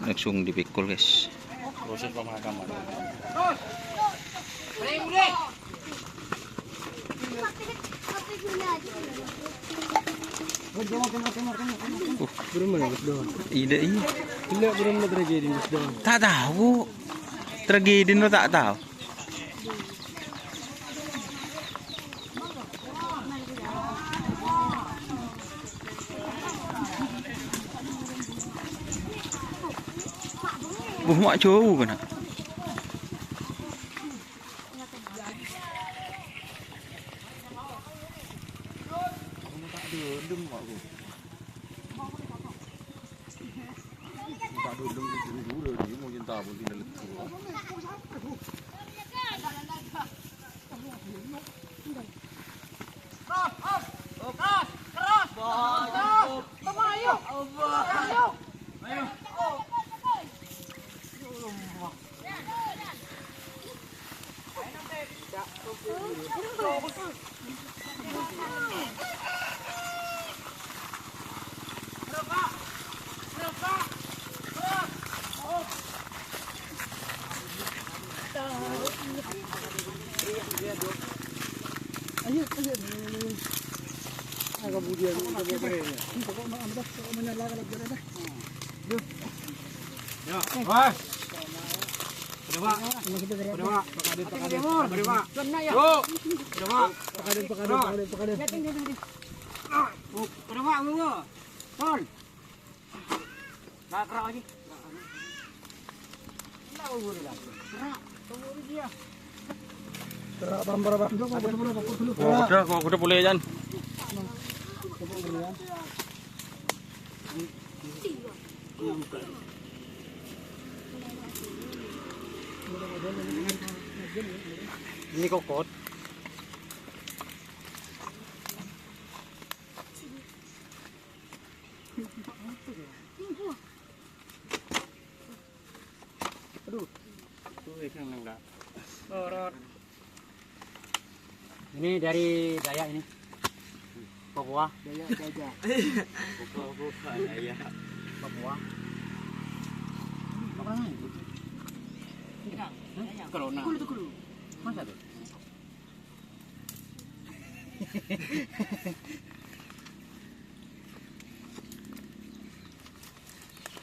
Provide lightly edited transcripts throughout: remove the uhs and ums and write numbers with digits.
Langsung dipikul guys. Proses pemakaman. Ide iya. Belum tragedi doang. Tak tahu. Tragedi no tak tahu. Mak jauh kan? Udah boleh Jan. Ini kokot. Aduh. Tuh ikan enggak. Lorot. Ini dari Dayak ini. Papua. Dayak. Papua Dayak. Papua. Apa namanya? Corona. Kulu. Masa tuh?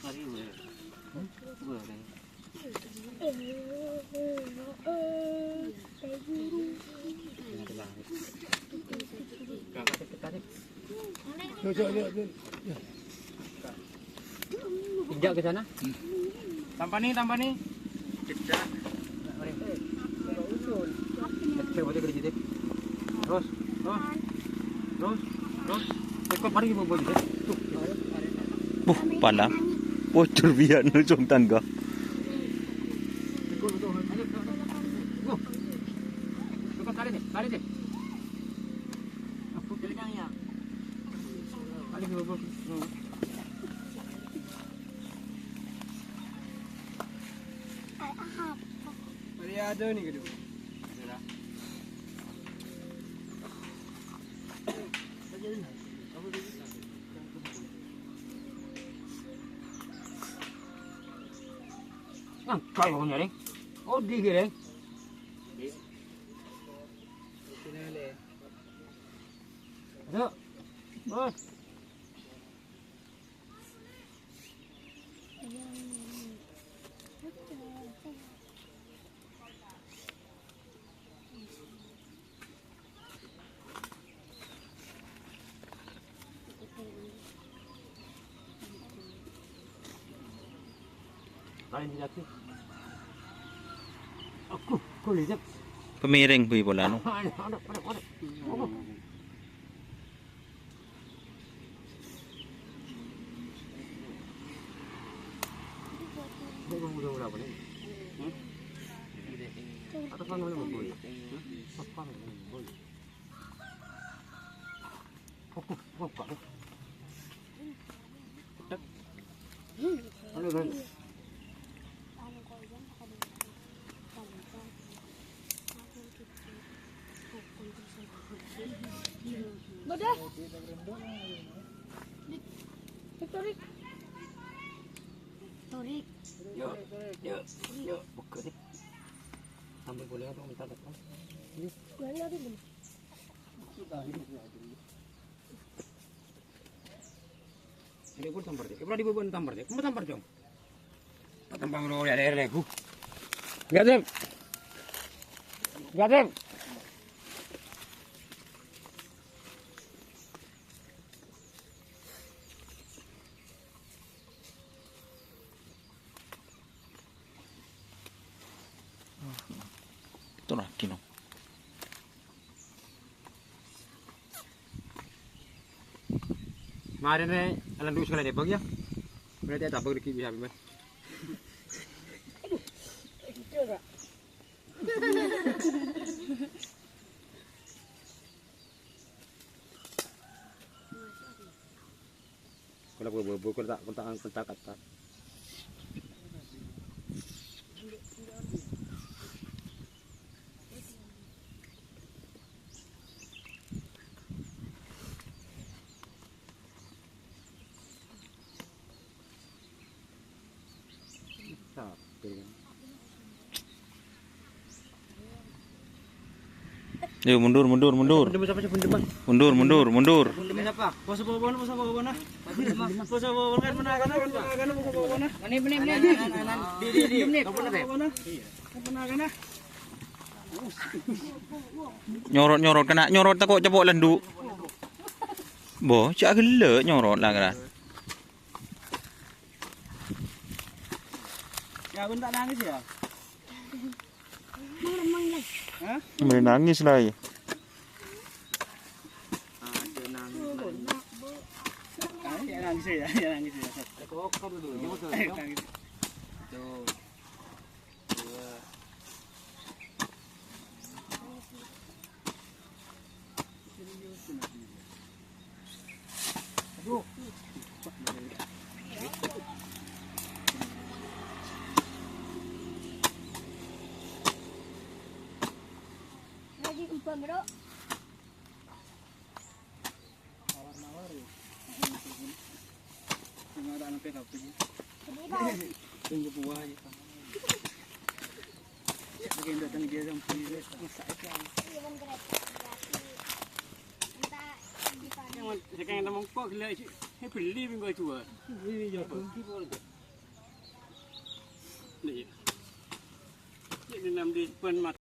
Mari boleh. Boleh. Injak ke sana. Tampan nih. Tidak. Terus. Ekor mari bawa gitu. Pala. Bocor biar nujung tangga. Tarik deh. Aku pegang ya. Tarik dulu. Ada nih gitu. Kalau nyari, oh di gini. Ayo, bos. Aku lihat. Pemiring bu bola no. Yuk, yuk, yuk. Buka ni. Tambah boleh apa minta tak? Ini pun tampar dia. Berapa dibuat tampar dia? Kamu tampar jom. Tampar lo ya leher leku. Gatem. Gatem. Ito na, kino. Mari ni, alam dulu sekali dia bagi ya. Berarti tak bagi bisa bimbang. Kalau boleh kalau tak kata. Yuk, mundur. Bunda siapa sih bunda? Mundur. Bunda siapa? Bos bawa bona. Bos bawa kan mana kan bos bawa bona. Ini. Kau pernah bona? Pernah kan? Nyorot kena nyorot tak kok cepok landu. Bo, cak gele nyorot lah kena. Ya bunda nangis ya? Hah? Nangis lah. Nangis ya. Kok dulu. Nangis. Tuh. Dua. Aduh. Lagi umpan bro. Nawar ya. Tengah ada anak pekap tu. Tunggu buah aja. Bagian datang dia sampai masak ikan. Yang sekarang kita mengkok gila sih. Beli minggu itu ah. Ini jauh. Ni. Ini nam di depan mata.